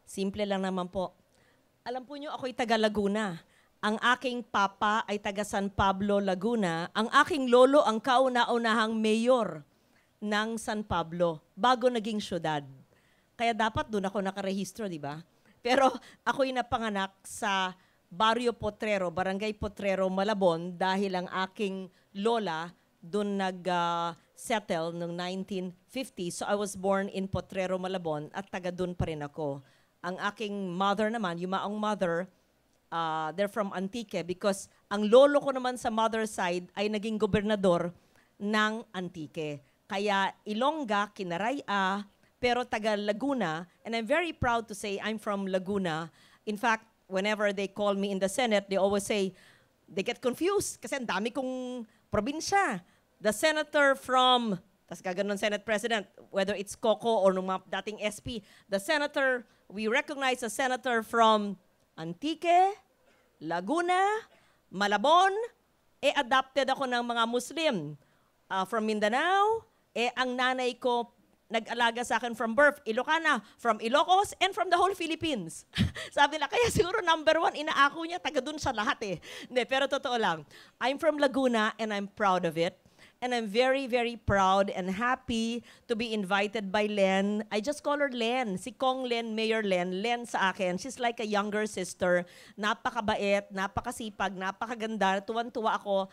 Simple lang naman po. Alam po nyo, ako'y taga Laguna. Ang aking papa ay taga San Pablo, Laguna. Ang aking lolo ang kauna-unahang mayor ng San Pablo bago naging syudad. Kaya dapat doon ako nakarehistro, di ba? Pero ako'y napanganak sa Barrio Potrero, Barangay Potrero, Malabon dahil ang aking lola doon nag-settle noong 1950. So I was born in Potrero, Malabon at taga doon pa rin ako. Ang aking mother naman, yung maong mother, they're from Antique because ang lolo ko naman sa mother side ay naging gobernador ng Antique. Kaya Ilongga, Kinaraya, pero taga Laguna, and I'm very proud to say I'm from Laguna. In fact, whenever they call me in the Senate, they always say, they get confused kasi ang dami kong probinsya. The senator from, tas gaganon Senate President, whether it's Coco or nung mga dating SP, the senator, we recognize a senator from Antique, Laguna, Malabon, adopted ako ng mga Muslim from Mindanao, ang nanay ko nag-alaga sa akin from birth, Ilocana, from Ilocos, and from the whole Philippines. Sabi nila, kaya siguro number 1, inaako niya, taga dun sa lahat eh. Hindi, pero totoo lang. I'm from Laguna and I'm proud of it. And I'm very, very proud and happy to be invited by Len. I just call her Len. Si Kong Len, Mayor Len. Len sa akin. She's like a younger sister. Napakabait, napakasipag, napakaganda. Tuwan-tuwa ako.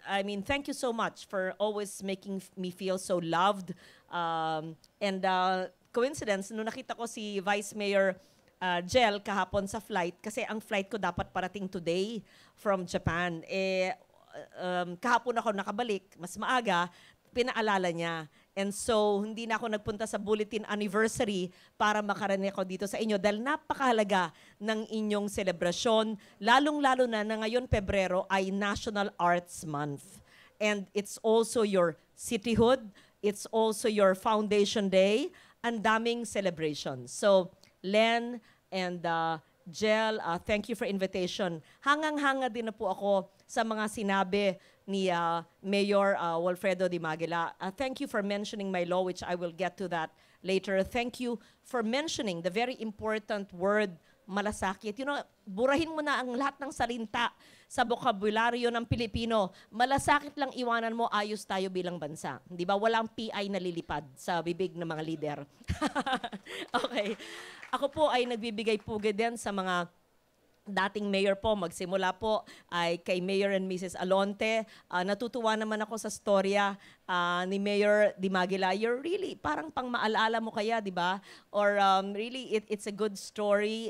I mean, thank you so much for always making me feel so loved. Coincidence, nung nakita ko si Vice Mayor Jel kahapon sa flight, kasi ang flight ko dapat parating today from Japan. Kahapon ako nakabalik, mas maaga, pinaalala niya. And so, hindi na ako nagpunta sa bulletin anniversary para makarinig ako dito sa inyo dahil napakahalaga ng inyong selebrasyon, lalong-lalo na ngayon Pebrero ay National Arts Month. And it's also your cityhood, it's also your foundation day, ang daming celebrations. So, Len and Jel, thank you for invitation. Hangang-hanga din na po ako sa mga sinabi ni Mayor Wilfredo Di Maguila. Thank you for mentioning my law, which I will get to that later. Thank you for mentioning the very important word, malasakit. You know, burahin mo na ang lahat ng salita sa bokabularyo ng Pilipino. Malasakit lang iwanan mo, ayos tayo bilang bansa. Di ba? Walang PI na lilipad sa bibig ng mga lider. Okay. Ako po ay nagbibigay pugay din sa mga dating mayor po, magsimula po ay kay Mayor and Mrs. Alonte. Natutuwa naman ako sa storya ni Mayor Di Maguila. You're really, parang pang maalala mo kaya, di ba? Or really, it's a good story.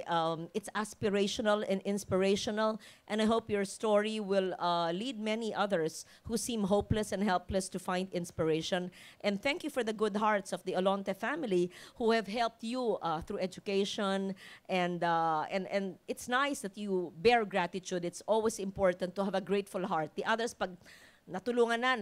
It's aspirational and inspirational. And I hope your story will lead many others who seem hopeless and helpless to find inspiration. And thank you for the good hearts of the Alonte family who have helped you through education. And it's nice that you bear gratitude. It's always important to have a grateful heart. The others, pag natulungan na,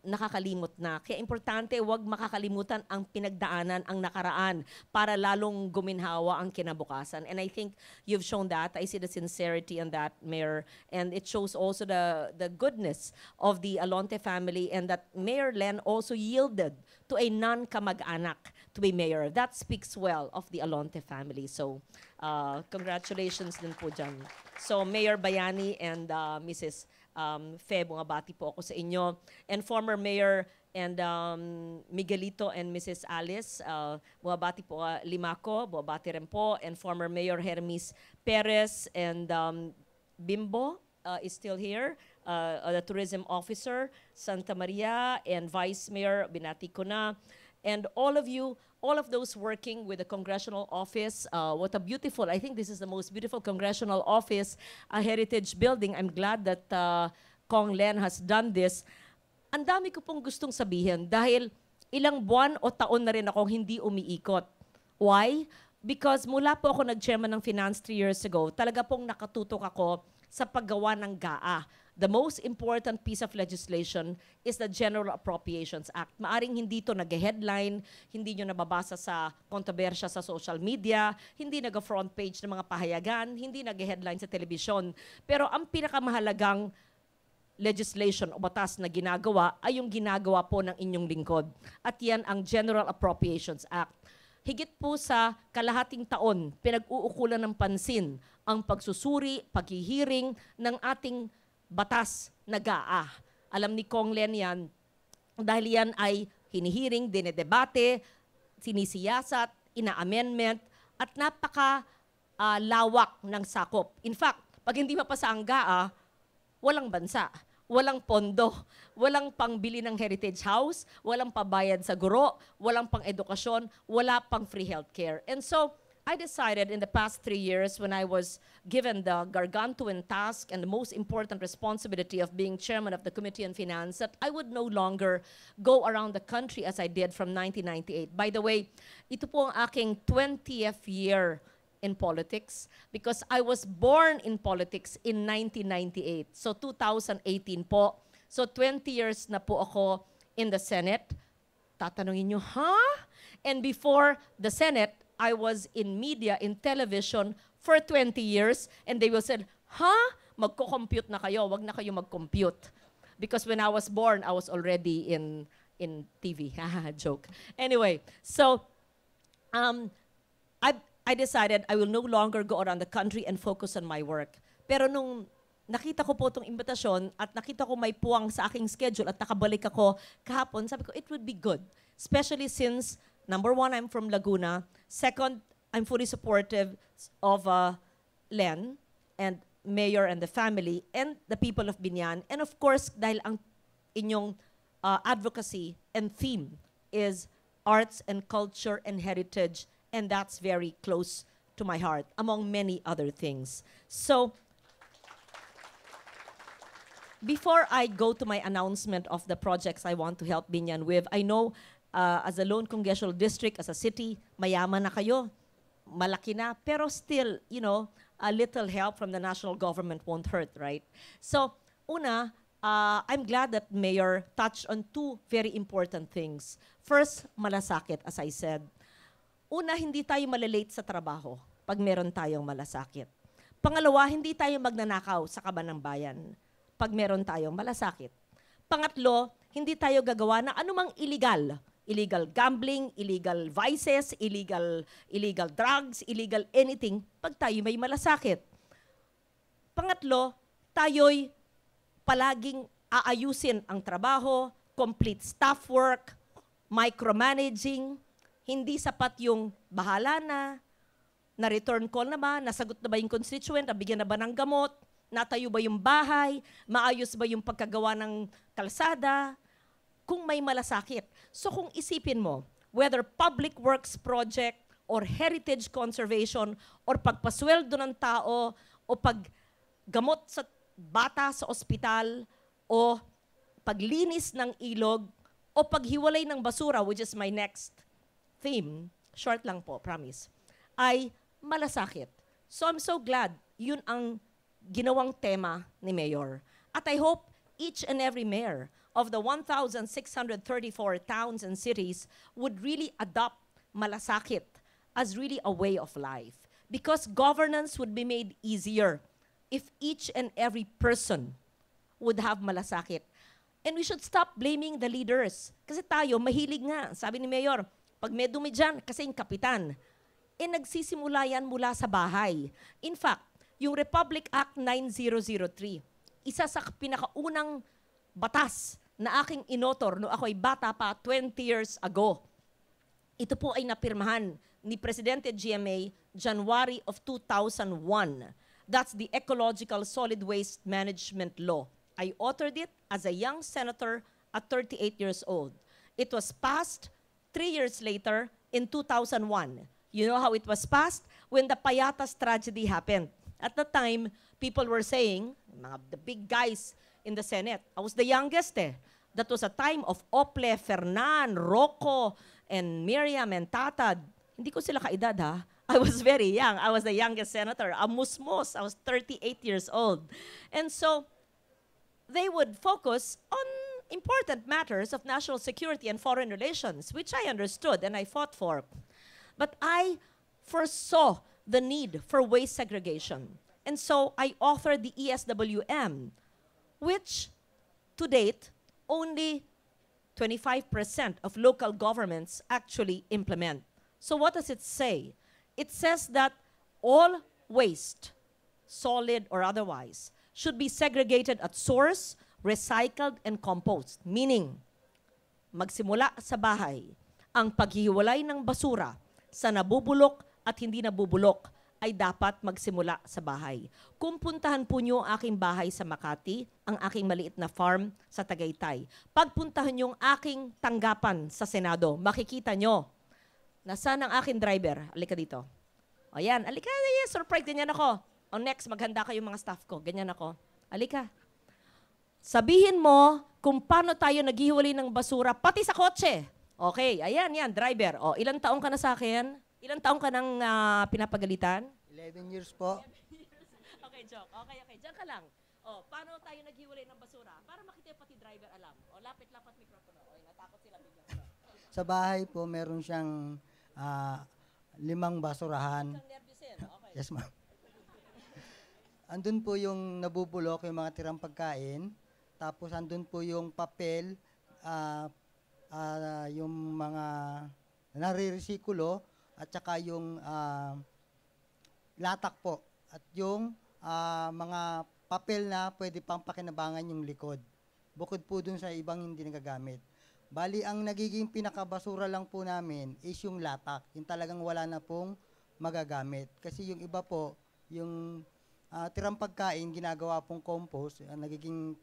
nakakalimot na. Kaya importante, huwag makakalimutan ang pinagdaanan, ang nakaraan, para lalong guminhawa ang kinabukasan. And I think you've shown that. I see the sincerity in that, Mayor. And it shows also the goodness of the Alonte family, and that Mayor Len also yielded to a non-kamag-anak to be mayor. That speaks well of the Alonte family. So, congratulations din po dyan. So, Mayor Bayani and Mrs. Fe, bumabati po ako sa inyo. And former Mayor and Miguelito and Mrs. Alice, bumabati po Limaco, bumabati rin po. And former Mayor Hermes Perez and Bimbo is still here. The tourism officer, Santa Maria, and Vice Mayor, binati ko na. And all of you, all of those working with the congressional office, what a beautiful, I think this is the most beautiful congressional office, a heritage building. I'm glad that Kong Len has done this. Ang dami ko pong gustong sabihin dahil ilang buwan o taon na rin akong hindi umiikot. Why? Because mula po ako nag-chairman ng finance 3 years ago, talaga pong nakatutok ako sa paggawa ng GAA. The most important piece of legislation is the General Appropriations Act. Maaring hindi ito nag-headline, hindi nyo nababasa sa kontrobersya sa social media, hindi nag-front page ng mga pahayagan, hindi nag-headline sa telebisyon. Pero ang pinakamahalagang legislation o batas na ginagawa ay yung ginagawa po ng inyong lingkod. At yan ang General Appropriations Act. higit po sa kalahating taon, pinag-uukulan ng pansin ang pagsusuri, paghihiring ng ating batas na GAA. Alam ni Kong Len yan, dahil yan ay hinihiring, dinedebate, sinisiyasat, ina-amendment, at lawak ng sakop. In fact, pag hindi mapasa ang GAA, walang bansa, walang pondo, walang pangbili ng heritage house, walang pabayad sa guro, walang pang edukasyon, wala pang free healthcare. And so, I decided in the past 3 years when I was given the gargantuan task and the most important responsibility of being chairman of the Committee on Finance that I would no longer go around the country as I did from 1998. By the way, ito po ang aking 20th year in politics because I was born in politics in 1998. So 2018 po. So 20 years na po ako in the Senate. Tatanungin nyo, And before the Senate, I was in media, in television for 20 years, and they will say, magko-compute na kayo, wag na kayo mag-compute. Because when I was born, I was already in TV. Joke. Anyway, so I decided I will no longer go around the country and focus on my work. Pero nung nakita ko po itong imbitasyon at nakita ko may puwang sa aking schedule at nakabalik ako kahapon, sabi ko, it would be good. Especially since, number one, I'm from Laguna. Second, I'm fully supportive of Len and Mayor and the family and the people of Biñan. And of course, dahil ang inyong advocacy and theme is arts and culture and heritage, and that's very close to my heart, among many other things. So, before I go to my announcement of the projects I want to help Biñan with, I know as a lone congressional district, as a city, mayaman na kayo, malaki na, pero still, you know, a little help from the national government won't hurt, right? So, una, I'm glad that Mayor touched on two very important things. First, malasakit, as I said. Una, hindi tayo malalate sa trabaho pag meron tayong malasakit. Pangalawa, hindi tayo magnanakaw sa kaban ng bayan pag meron tayong malasakit. Pangatlo, hindi tayo gagawa ng anumang illegal. Illegal gambling, illegal vices, illegal drugs, illegal anything pag tayo may malasakit. Pangatlo, tayo'y palaging aayusin ang trabaho, complete staff work, micromanaging, hindi sapat yung bahala na return call na ba, nasagot na ba yung constituent, nabigyan na ba ng gamot, natayo ba yung bahay, maayos ba yung pagkagawa ng kalsada, kung may malasakit. So kung isipin mo, whether public works project or heritage conservation or pagpasweldo ng tao o paggamot sa bata sa ospital o paglinis ng ilog o paghiwalay ng basura, which is my next theme, short lang po, promise, ay malasakit. So I'm so glad yun ang ginawang tema ni Mayor. At I hope each and every mayor of the 1,634 towns and cities would really adopt malasakit as really a way of life. Because governance would be made easier if each and every person would have malasakit. And we should stop blaming the leaders. Kasi tayo, mahilig nga. Sabi ni Mayor, pag may dumi dyan, kasi yung kapitan, nagsisimula yan mula sa bahay. In fact, yung Republic Act 9003, isa sa pinakaunang batas na aking inotor no ako'y bata pa 20 years ago. Ito po ay napirmahan ni Presidente GMA January of 2001. That's the Ecological Solid Waste Management Law. I authored it as a young senator at 38 years old. It was passed 3 years later in 2001. You know how it was passed? When the Payatas tragedy happened. At the time, people were saying, the big guys in the Senate, I was the youngest That was a time of Ople, Fernan, Rocco, and Miriam, and Tatad. Hindi ko sila kaedad ha. I was very young. I was the youngest senator. A musmos. I was 38 years old. And so, they would focus on important matters of national security and foreign relations, which I understood and I fought for. But I foresaw the need for waste segregation. And so, I authored the ESWM, which, to date, only 25% of local governments actually implement. So what does it say? It says that all waste, solid or otherwise, should be segregated at source, recycled, and compost. Meaning, magsimula sa bahay, ang paghihiwalay ng basura sa nabubulok at hindi nabubulok ay dapat magsimula sa bahay. Kung puntahan po niyo ang aking bahay sa Makati, ang aking maliit na farm sa Tagaytay, pagpuntahan niyo ang aking tanggapan sa Senado, makikita niyo, nasaan ang aking driver? Alika dito. O yan, alika, yes, surprise, ganyan ako. O next, maghanda kayo mga staff ko, ganyan ako. Alika. Sabihin mo kung paano tayo naghihiwalay ng basura, pati sa kotse. Okay, ayan, yan, driver. O, ilang taong ka na sa akin? Ilang taong ka nang pinapagalitan? 11 years po. Okay, joke. Okay. Diyan ka lang. O, paano tayo naghiwalay ng basura? Para makita pati driver alam. O, lapit-lapat mikropono. O, natakot sila bigyan. Sa bahay po, meron siyang 5 basurahan. Kang nervyusin. Okay. Yes, ma'am. Andun po yung nabubulok, yung mga tirang pagkain. Tapos andun po yung papel, yung mga nare-resikulo, at saka yung latak po. At yung mga papel na pwede pang pakinabangan yung likod. Bukod po dun sa ibang hindi nagagamit. Bali, ang nagiging pinakabasura lang po namin is yung latak. Yung talagang wala na pong magagamit. Kasi yung iba po, yung tirang pagkain, ginagawa pong compost, nagiging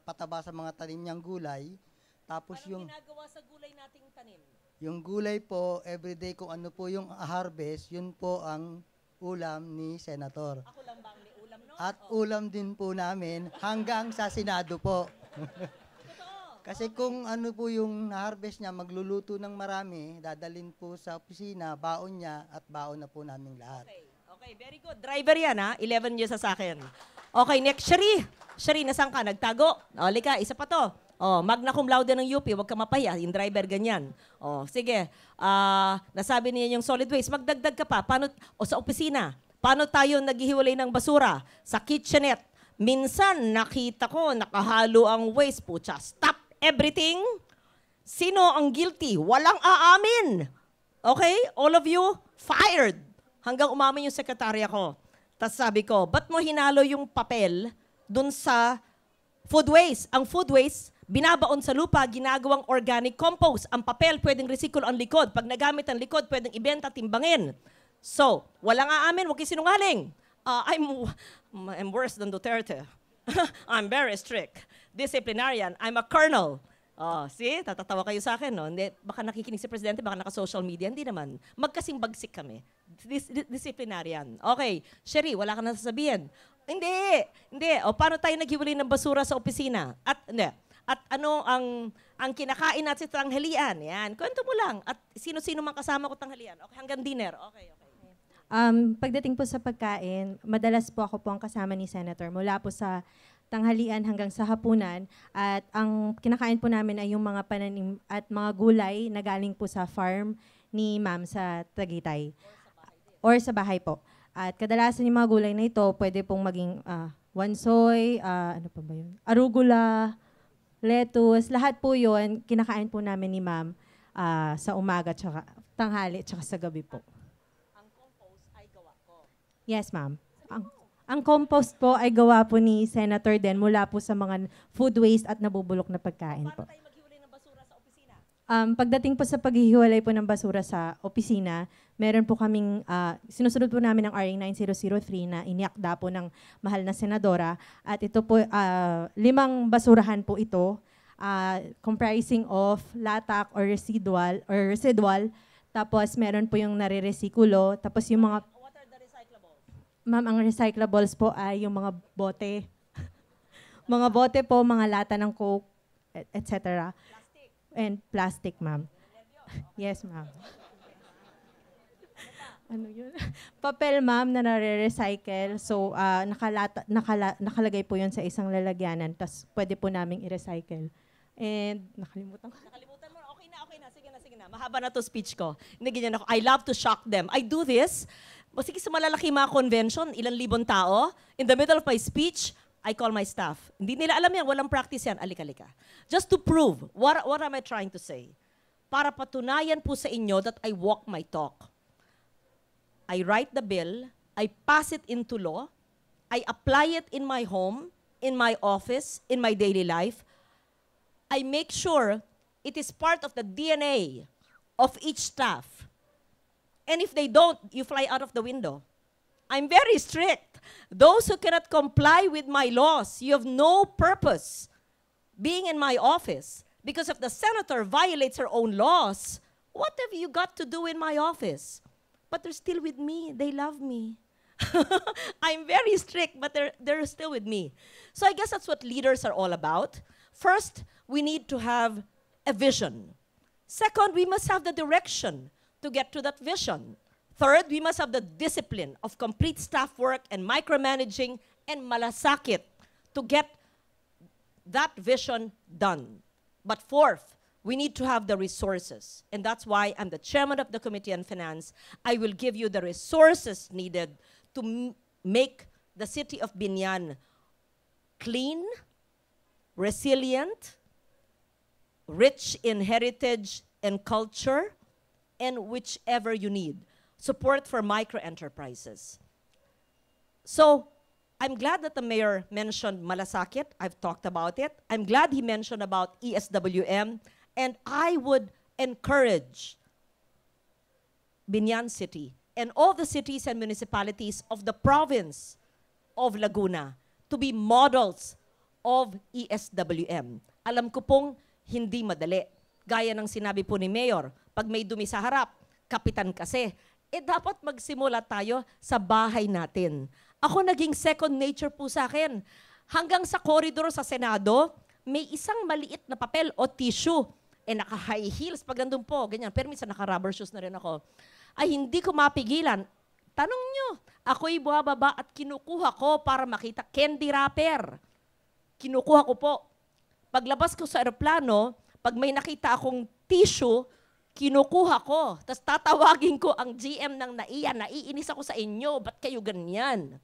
pataba sa mga tanim niyang gulay. Tapos Anong ginagawa sa gulay nating tanim? yung gulay po, everyday kung ano po yung harvest, yun po ang ulam ni Senator. Ako lang bang may ulam, no? At ulam din po namin hanggang sa Senado po. Totoo. Kasi kung ano po yung harvest niya, magluluto ng marami, dadalin po sa opisina, baon niya at baon na po namin lahat. Okay, very good. Driver yan, ha? 11 years sa akin. Okay, next, Shari. Shari, nasaan ka? Nagtago? O, lika, isa pa to. Oh, magna cum laude ng UP, huwag ka mapahiya, yung driver ganyan. Oh, sige. Nasabi niya yung solid waste, magdagdag ka pa. Paano sa opisina? Paano tayo naghihiwalay ng basura? Sa kitchenette. Minsan nakita ko nakahalo ang waste, putya. Stop everything. Sino ang guilty? Walang aamin. Okay? All of you fired. Hanggang umamin yung sekretarya ko. Tapos sabi ko, ba't mo hinalo yung papel dun sa food waste? Ang food waste, binabaon sa lupa, ginagawang organic compost. Ang papel, pwedeng recycle ang likod. Pag nagamit ang likod, pwedeng ibenta, timbangin. So, walang aamin, huwag kayo sinungaling. I'm worse than Duterte. I'm very strict. Disciplinarian. I'm a colonel. See? Tatatawa kayo sa akin, no? Hindi, baka nakikinig si Presidente, baka naka-social media. Hindi naman. Magkasing bagsik kami. Disciplinarian. Okay. Sherry, wala ka na sasabihin. Hindi. O, paano tayo naghiwalay ng basura sa opisina? At ano ang kinakain natin sa tanghalian? Yan. Kwento mo lang. At sino-sino mang kasama ko tanghalian. Okay, hanggang dinner. Okay. Pagdating po sa pagkain, madalas po ako po ang kasama ni Senator mula po sa tanghalian hanggang sa hapunan. At ang kinakain po namin ay yung mga pananim at mga gulay na galing po sa farm ni Ma'am sa Tagaytay. Or sa bahay po. At kadalasan yung mga gulay na ito, pwede pong maging wansoy, ano pa ba yun? Arugula, lettuce, lahat po yun, kinakain po namin ni Ma'am sa umaga, tsaka, tanghali, tsaka sa gabi po. Ang compost ay gawa ko. Yes, Ma'am. Ang compost po ay gawa po ni Senator din mula po sa mga food waste at nabubulok na pagkain po. Paano tayo maghiwalay ng basura sa opisina? Pagdating po sa paghihiwalay po ng basura sa opisina, meron po kaming, sinusunod po namin ang RA 9003 na iniakda po ng mahal na senadora. At ito po, 5 basurahan po ito, comprising of latak or residual. Tapos meron po yung nare-resikulo. Tapos yung mga, What are the recyclables? Ma'am, ang recyclables po ay yung mga bote. Mga bote po, mga lata ng Coke, etc. Plastic. And plastic, ma'am. Yes, ma'am. Ano yun? Papel, ma'am, na nare-recycle. So, nakalagay po yun sa isang lalagyanan. Tapos, pwede po naming i-recycle. And, nakalimutan ko. Nakalimutan mo. Okay na. Sige na. Mahaba na to speech ko. Hindi ganyan ako. I love to shock them. I do this. Sige sa malalaki mga convention, ilang libon tao. In the middle of my speech, I call my staff. Hindi nila alam yan. Walang practice yan. Alika. Just to prove, what am I trying to say? para patunayan po sa inyo that I walk my talk. I write the bill, I pass it into law, I apply it in my home, in my office, in my daily life. I make sure it is part of the DNA of each staff. And if they don't, you fly out of the window. I'm very strict. Those who cannot comply with my laws, you have no purpose being in my office. Because if the senator violates her own laws, what have you got to do in my office? But they're still with me. They love me. I'm very strict, but they're still with me. So I guess that's what leaders are all about. First, we need to have a vision. Second, we must have the direction to get to that vision. Third, we must have the discipline of complete staff work and micromanaging and malasakit to get that vision done. But fourth, we need to have the resources. And that's why I'm the chairman of the Committee on Finance. I will give you the resources needed to make the city of Biñan clean, resilient, rich in heritage and culture, and whichever you need. Support for micro-enterprises. So, I'm glad that the mayor mentioned Malasakit. I've talked about it. I'm glad he mentioned about ESWM. And I would encourage Biñan City and all the cities and municipalities of the province of Laguna to be models of ESWM. Alam ko pong hindi madali. Gaya ng sinabi po ni Mayor, pag may dumi sa harap, kapitan kasi, dapat magsimula tayo sa bahay natin. Ako naging second nature po sa akin. Hanggang sa koridor sa Senado, may isang maliit na papel o tissue. Naka-high heels pag nandun po, ganyan. Pero minsan naka-rubber shoes na rin ako. Ay hindi ko mapigilan. Tanong nyo, ako'y bumababa at kinukuha ko para makita candy wrapper. Kinukuha ko po. Paglabas ko sa aeroplano, pag may nakita akong tissue, kinukuha ko. Tapos tatawagin ko ang GM ng NAIA, naiinis ako sa inyo, ba't kayo ganyan?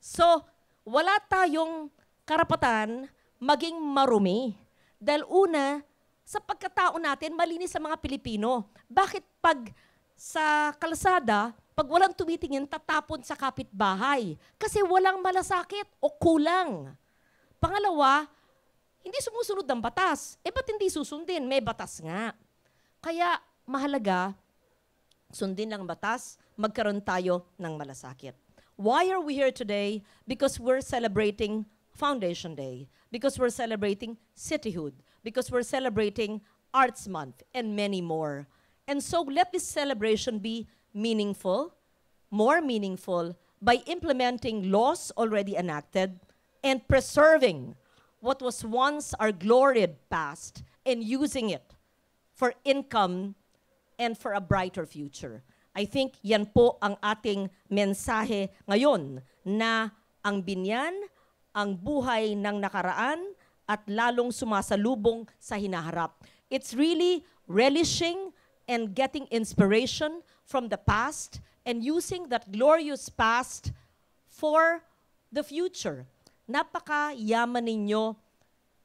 So, wala tayong karapatan maging marumi. Dahil una, sa pagkatao natin, malinis sa mga Pilipino. Bakit pag sa kalsada, pag walang tumitingin, tatapon sa kapitbahay? Kasi walang malasakit o kulang. Pangalawa, hindi sumusunod ng batas. Ba't hindi susundin? May batas nga. Kaya, mahalaga, sundin lang batas, magkaroon tayo ng malasakit. Why are we here today? Because we're celebrating Foundation Day. Because we're celebrating cityhood. Because we're celebrating Arts Month and many more. And so let this celebration be meaningful, more meaningful, by implementing laws already enacted and preserving what was once our gloried past and using it for income and for a brighter future. I think yan po ang ating mensahe ngayon na ang Biñan, ang buhay ng nakaraan at lalong sumasalubong sa hinaharap. It's really relishing and getting inspiration from the past and using that glorious past for the future. Napakayaman ninyo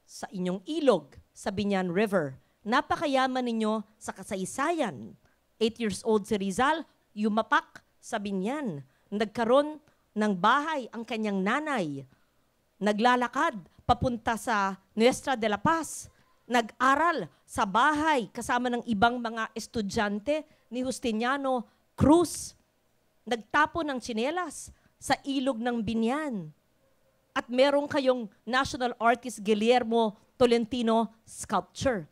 sa inyong ilog, sa Biñan River. Napakayaman ninyo sa kasaysayan. 8 years old si Rizal, yumapak sa Biñan. Nagkaroon ng bahay ang kanyang nanay. Naglalakad papunta sa Nuestra de la Paz. Nag-aral sa bahay kasama ng ibang mga estudyante ni Justiniano Cruz. Nagtapo ng tsinelas sa ilog ng Biñan. At meron kayong national artist Guillermo Tolentino sculpture.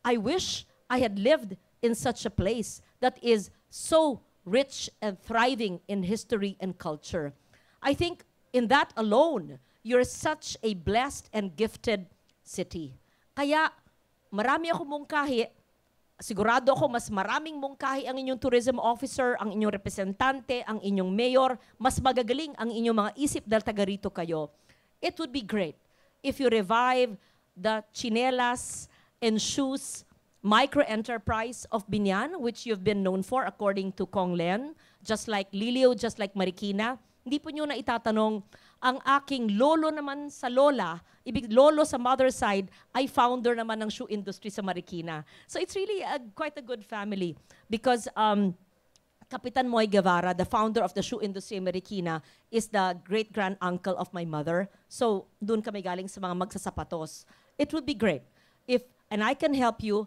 I wish I had lived in such a place that is so rich and thriving in history and culture. I think in that alone, you're such a blessed and gifted city. Kaya marami akong mungkahi. Sigurado ako mas maraming mungkahi ang inyong tourism officer, ang inyong representante, ang inyong mayor. Mas magagaling ang inyong mga isip dahil taga rito kayo. It would be great if you revive the chinelas and shoes micro-enterprise of Biñan, which you've been known for according to Kong Len, just like Lilio, just like Marikina. hindi po nyo na itatanong, ang aking lolo naman sa lola, ibig lolo sa mother side, ay founder naman ng shoe industry sa Marikina. So it's really quite a good family because Kapitan Moy Guevara, the founder of the shoe industry in Marikina, is the great-grand-uncle of my mother. So doon kami galing sa mga magsasapatos. It would be great if, and I can help you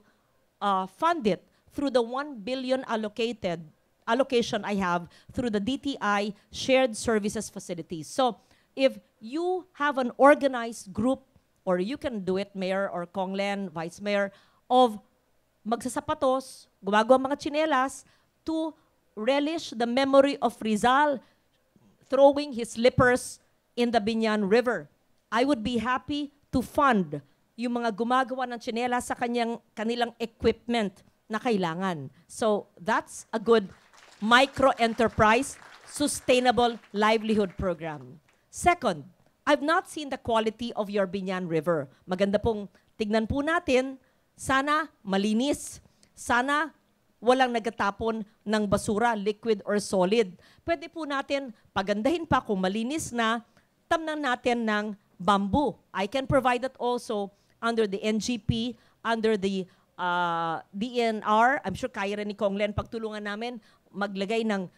fund it through the 1 billion allocation I have through the DTI Shared Services Facilities. So if you have an organized group, or you can do it, Mayor or Konglen, Vice Mayor, of magsasapatos, gumagawa mga tsinelas, to relish the memory of Rizal throwing his slippers in the Binyan River. I would be happy to fund yung mga gumagawa ng tsinelas sa kanilang equipment na kailangan. So that's a good micro-enterprise, sustainable livelihood program. Second, I've not seen the quality of your Binyan River. Maganda pong tignan po natin, sana malinis, sana walang nagatapon ng basura, liquid or solid. Pwede po natin pagandahin pa kung malinis na, tamnan natin ng bamboo. I can provide that also under the NGP, under the DNR. I'm sure kaya rin ni Konglen pagtulungan namin maglagay ng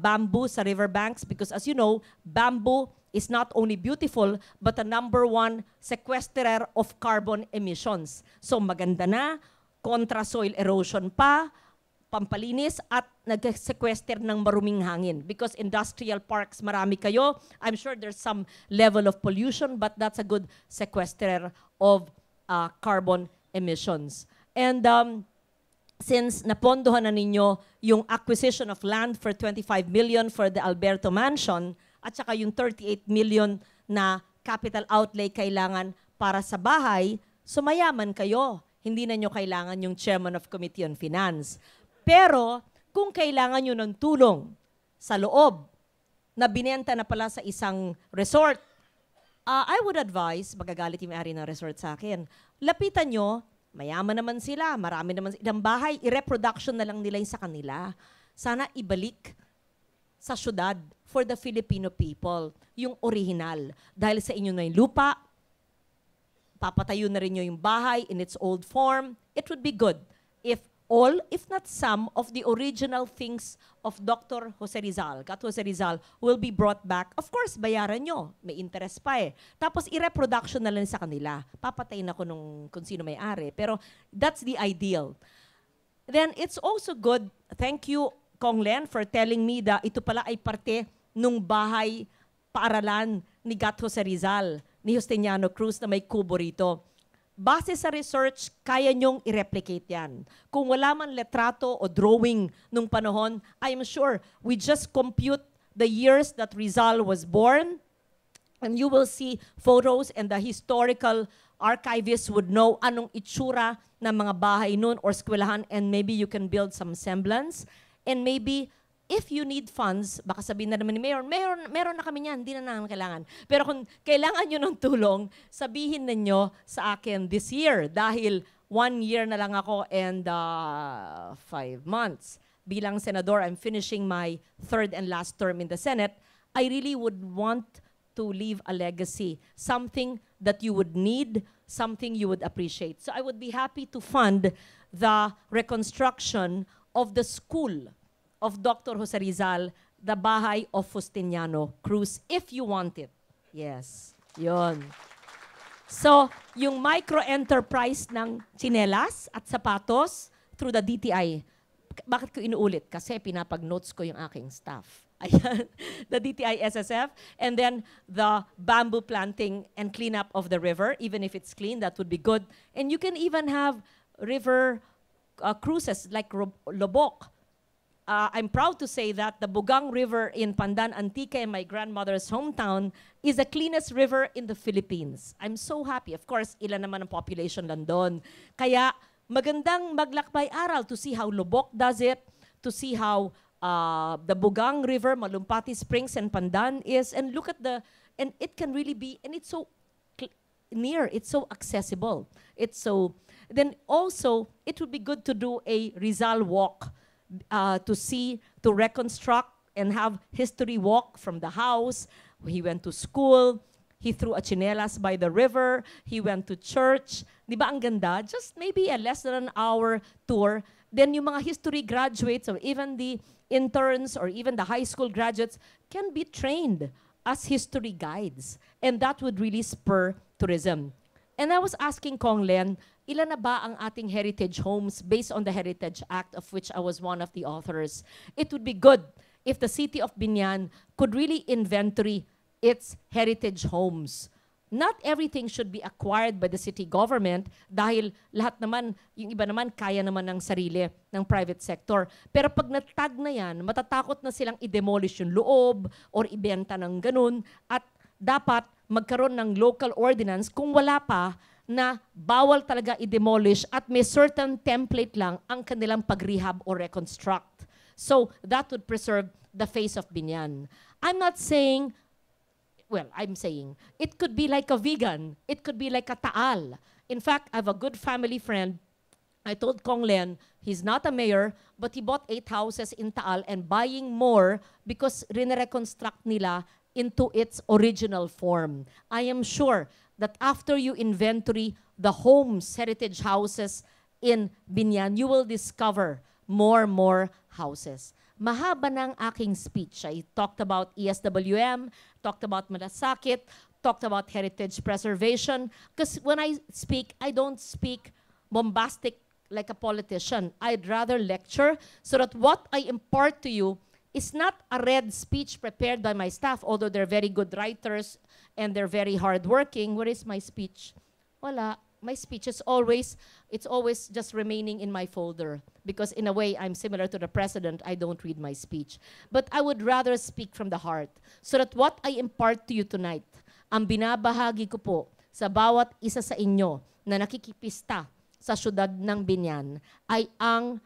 bamboo sa riverbanks because as you know, bamboo is not only beautiful but the #1 sequesterer of carbon emissions. So maganda na, contra soil erosion pa, pampalinis at nag-sequester ng maruming hangin. Because industrial parks, marami kayo. I'm sure there's some level of pollution but that's a good sequesterer of carbon emissions. And since napondohan na ninyo yung acquisition of land for 25 million for the Alberto Mansion at saka yung 38 million na capital outlay kailangan para sa bahay, sumayaman kayo. Hindi na nyo kailangan yung Chairman of Committee on Finance. Pero kung kailangan nyo ng tulong sa loob na binenta na pala sa isang resort, I would advise, magagalit yung may-ari ng resort sa akin, lapitan nyo, mayaman naman sila, marami naman silang bahay, i-reproduction na lang nila yung sa kanila. Sana ibalik sa syudad for the Filipino people, yung original. Dahil sa inyo na yung lupa, papatayo na rin nyo yung bahay in its old form, it would be good if all, if not some, of the original things of Dr. Jose Rizal, Gat Jose Rizal, will be brought back. Of course, bayaran nyo. May interest pa eh. Tapos, i-reproduction na lang sa kanila. Papatayin ako nung kung sino may-ari. Pero, that's the ideal. Then, it's also good, thank you, Konglen, for telling me that ito pala ay parte nung bahay paaralan ni Gat Jose Rizal, ni Justiniano Cruz na may kubo rito. Base sa research, kaya nyong i-replicate yan. Kung wala man letrato o drawing nung panahon, I am sure we just compute the years that Rizal was born and you will see photos and the historical archivists would know anong itsura ng mga bahay noon or eskwelahan and maybe you can build some semblance. And maybe if you need funds, baka sabihin na naman ni Mayor, meron na kami niyan, hindi na naman kailangan. Pero kung kailangan nyo ng tulong, sabihin ninyo sa akin this year dahil 1 year na lang ako and 5 months. Bilang senador, I'm finishing my 3rd and last term in the Senate. I really would want to leave a legacy, something that you would need, something you would appreciate. So I would be happy to fund the reconstruction of the school of Dr. Jose Rizal, the Bahay of Justiniano Cruz, if you want it. Yes, yun. So, yung micro-enterprise ng tsinelas at sapatos through the DTI. Bakit ko inuulit? Kasi pinapag-notes ko yung aking staff. Ayan, the DTI SSF. And then the bamboo planting and cleanup of the river. Even if it's clean, that would be good. And you can even have river cruises like Lobok. I'm proud to say that the Bugang River in Pandan Antique, my grandmother's hometown, is the cleanest river in the Philippines. I'm so happy. Of course, ilan naman ang population lang doon. Kaya magandang maglakbay aral to see how Lobok does it, to see how the Bugang River, Malumpati Springs and Pandan is, and look at and it can really be, and it's so near, it's so accessible. It's so, then also, it would be good to do a Rizal walk to see, to reconstruct and have history walk from the house. He went to school. He threw a chinelas by the river. He went to church. Di ba ang ganda? Just maybe a less than an hour tour. Then yung mga history graduates or even the interns or even the high school graduates can be trained as history guides. And that would really spur tourism. And I was asking Kong Len, ilan na ba ang ating heritage homes based on the Heritage Act of which I was one of the authors? It would be good if the city of Biñan could really inventory its heritage homes. Not everything should be acquired by the city government dahil lahat naman, yung iba naman, kaya naman ng sarili ng private sector. Pero pag natag na yan, matatakot na silang i-demolish yung loob or ibenta ng ganun at dapat magkaroon ng local ordinance kung wala pa na bawal talaga i-demolish at may certain template lang ang kanilang pag-rehab or reconstruct. So that would preserve the face of Biñan. I'm not saying, well, I'm saying, it could be like a vegan. It could be like a Taal. In fact, I have a good family friend. I told Kong Len, he's not a mayor, but he bought 8 houses in Taal and buying more because rine-reconstruct nila into its original form. I am sure that after you inventory the homes, heritage houses in Biñan, you will discover more houses. Mahaba ng aking speech. I talked about ESWM, talked about Malasakit, talked about heritage preservation. Because when I speak, I don't speak bombastic like a politician. I'd rather lecture so that what I impart to you is not a read speech prepared by my staff, although they're very good writers and they're very hardworking. Where is my speech? Wala. My speech is always, it's always just remaining in my folder because in a way, I'm similar to the president. I don't read my speech. But I would rather speak from the heart so that what I impart to you tonight, ang binabahagi ko po sa bawat isa sa inyo na nakikipista sa syudad ng Biñan ay ang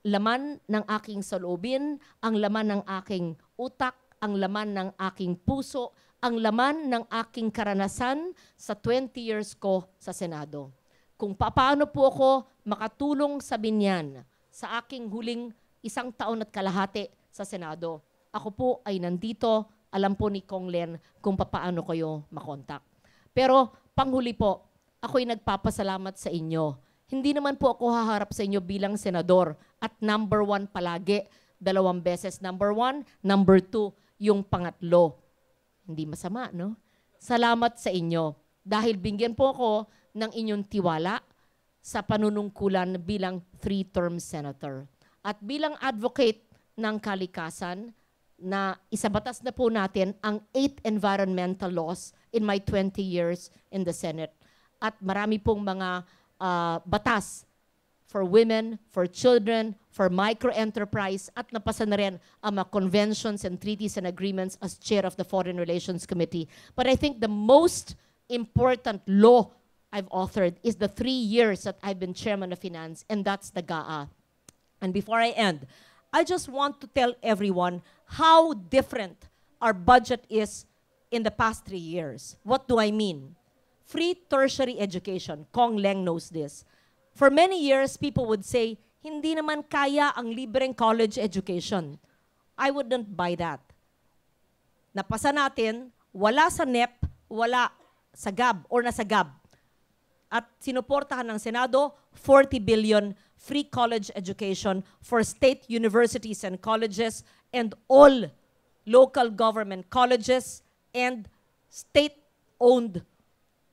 laman ng aking saloobin, ang laman ng aking utak, ang laman ng aking puso, ang laman ng aking karanasan sa 20 years ko sa Senado. Kung paano po ako makatulong sa Biñan sa aking huling 1 taon at kalahati sa Senado. Ako po ay nandito, alam po ni Kong Len kung paano kayo makontak. Pero panghuli po, ako'y nagpapasalamat sa inyo. Hindi naman po ako haharap sa inyo bilang senador at number 1 palagi, 2 beses number 1, number 2, yung pangatlo. Hindi masama, no? Salamat sa inyo dahil bigyan po ako ng inyong tiwala sa panunungkulan bilang 3-term senator. At bilang advocate ng kalikasan na isabatas na po natin ang 8 environmental laws in my 20 years in the Senate. At marami pong mga batas for women, for children, for micro-enterprise, at napasa na rin ang mga conventions and treaties and agreements as chair of the Foreign Relations Committee. But I think the most important law I've authored is the 3 years that I've been chairman of finance, and that's the GAA. And before I end, I just want to tell everyone how different our budget is in the past 3 years. What do I mean? Free tertiary education. Kong Leng knows this. For many years, people would say, hindi naman kaya ang libreng college education. I wouldn't buy that. Napasa natin, wala sa NEP, wala sa GAB or nasa GAB. At sinuportahan ng Senado, 40 billion free college education for state universities and colleges and all local government colleges and state-owned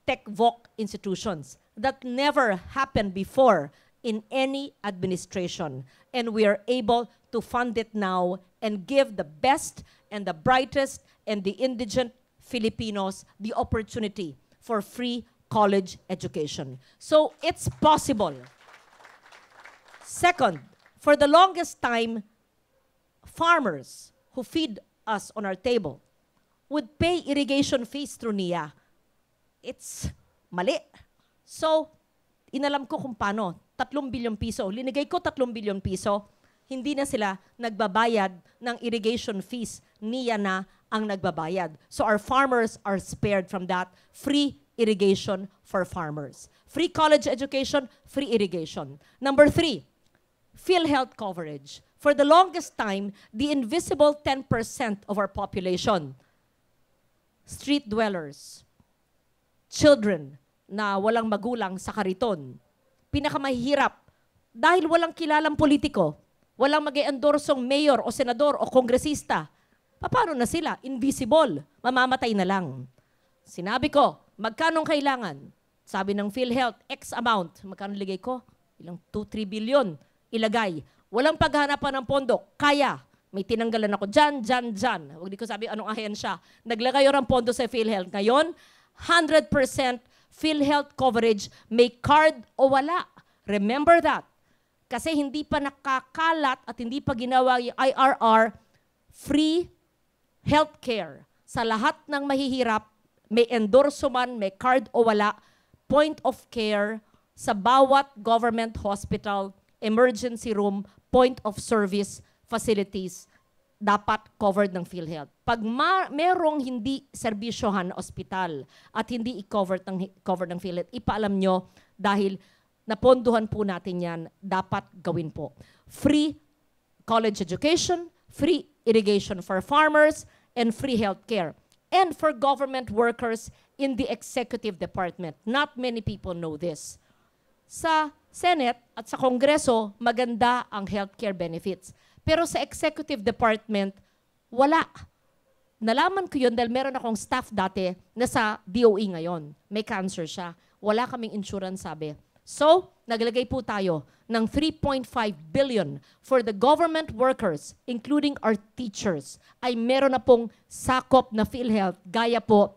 tech-voc institutions. That never happened before in any administration. And we are able to fund it now and give the best and the brightest and the indigent Filipinos the opportunity for free college education. So it's possible. Second, for the longest time, farmers who feed us on our table would pay irrigation fees through NIA. It's mali. So, inalam ko kung paano. 3 bilyong piso. Linigay ko 3 bilyong piso. Hindi na sila nagbabayad ng irrigation fees. NIA na ang nagbabayad. So our farmers are spared from that. Free irrigation for farmers. Free college education, free irrigation. Number 3, PhilHealth coverage. For the longest time, the invisible 10% of our population, street dwellers, children na walang magulang sa kariton, pinakamahihirap dahil walang kilalang politiko, walang mag-e-endorsong mayor o senador o kongresista. Paano na sila? Invisible. Mamamatay na lang. Sinabi ko, magkanong kailangan? Sabi ng PhilHealth, X amount. Magkano ligay ko? Ilang 2-3 billion. Ilagay. Walang paghanapan ng pondo. Kaya. May tinanggalan ako dyan. Huwag di ko sabi anong ahensya. Naglagay ng pondo sa PhilHealth. Ngayon, 100% PhilHealth coverage, may card o wala. Remember that. Kasi hindi pa nakakalat at hindi pa ginawa yung IRR, free healthcare. Sa lahat ng mahihirap, may endorso man, may card o wala, point of care sa bawat government hospital, emergency room, point of service facilities, dapat covered ng PhilHealth. Pag merong hindi serbisyohan na ospital at hindi i-cover ng PhilHealth, ipaalam nyo dahil naponduhan po natin yan, dapat gawin po. Free college education, free irrigation for farmers, and free healthcare. And for government workers in the executive department. Not many people know this. Sa Senate at sa Kongreso, maganda ang healthcare benefits. Pero sa executive department, wala. Nalaman ko yun dahil meron akong staff dati na sa DOE ngayon. May cancer siya. Wala kaming insurance, sabi. So, naglagay po tayo ng 3.5 billion for the government workers, including our teachers, ay meron na pong sakop na PhilHealth, gaya po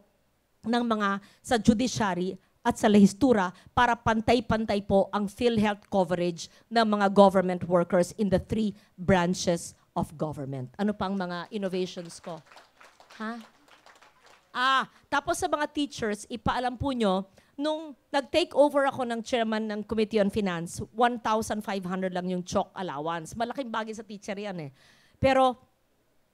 ng mga sa judiciary at sa lehistura para pantay-pantay po ang PhilHealth coverage ng mga government workers in the 3 branches of government. Ano pang mga innovations ko? Ha? Tapos sa mga teachers, ipaalam po nyo, nung nag-take over ako ng chairman ng Committee on Finance, 1,500 lang yung chalk allowance. Malaking bagay sa teacher yan eh. Pero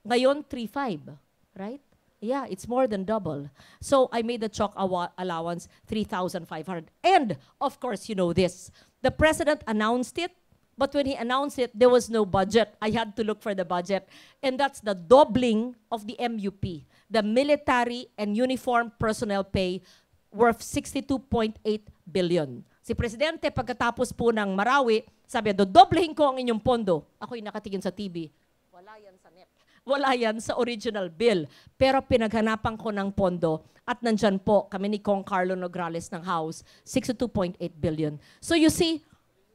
ngayon, 3,500, right? Yeah, it's more than double. So I made the chalk allowance 3,500. And of course, you know this. The president announced it, but when he announced it, there was no budget. I had to look for the budget. And that's the doubling of the MUP, the military and uniform personnel pay, worth 62.8 billion. Si Presidente, pagkatapos po ng Marawi, sabi, dodoblehin ko ang inyong pondo. Ako'y nakatingin sa TV. Wala yan sa NEP. Wala yan sa original bill. Pero pinaghanapan ko ng pondo at nandyan po kami ni Kong Carlo Nograles ng House, 62.8 billion. So you see,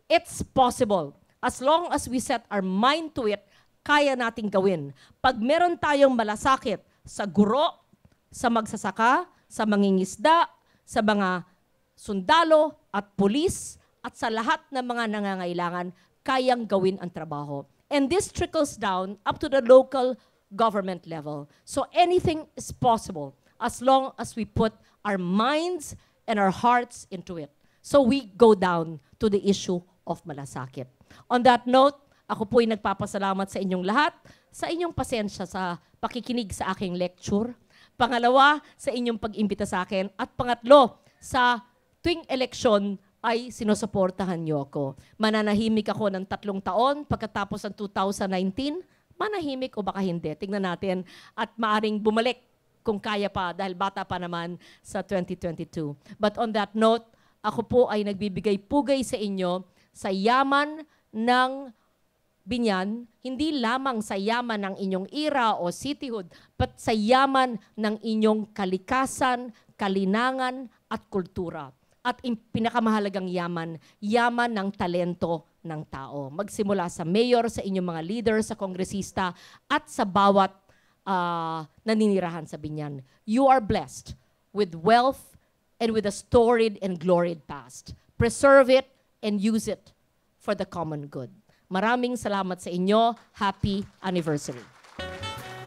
it's possible. As long as we set our mind to it, kaya nating gawin. Pag meron tayong malasakit sa guro, sa magsasaka, sa mangingisda, sa mga sundalo at pulis, at sa lahat ng mga nangangailangan, kayang gawin ang trabaho. And this trickles down up to the local government level. So anything is possible as long as we put our minds and our hearts into it. So we go down to the issue of malasakit. On that note, ako po'y nagpapasalamat sa inyong lahat, sa inyong pasensya sa pakikinig sa aking lecture. Pangalawa, sa inyong pag-imbita sa akin. At pangatlo, sa tuwing eleksyon ay sinusuportahan niyo ako. Mananahimik ako ng 3 taon pagkatapos ng 2019. Manahimik o baka hindi. Tingnan natin. At maaring bumalik kung kaya pa dahil bata pa naman sa 2022. But on that note, ako po ay nagbibigay pugay sa inyo sa yaman ng Binyan, hindi lamang sa yaman ng inyong ira o cityhood, but sa yaman ng inyong kalikasan, kalinangan at kultura. At pinakamahalagang yaman, yaman ng talento ng tao. Magsimula sa mayor, sa inyong mga leader, sa kongresista, at sa bawat naninirahan sa Binyan. You are blessed with wealth and with a storied and gloried past. Preserve it and use it for the common good. Maraming salamat sa inyo. Happy anniversary.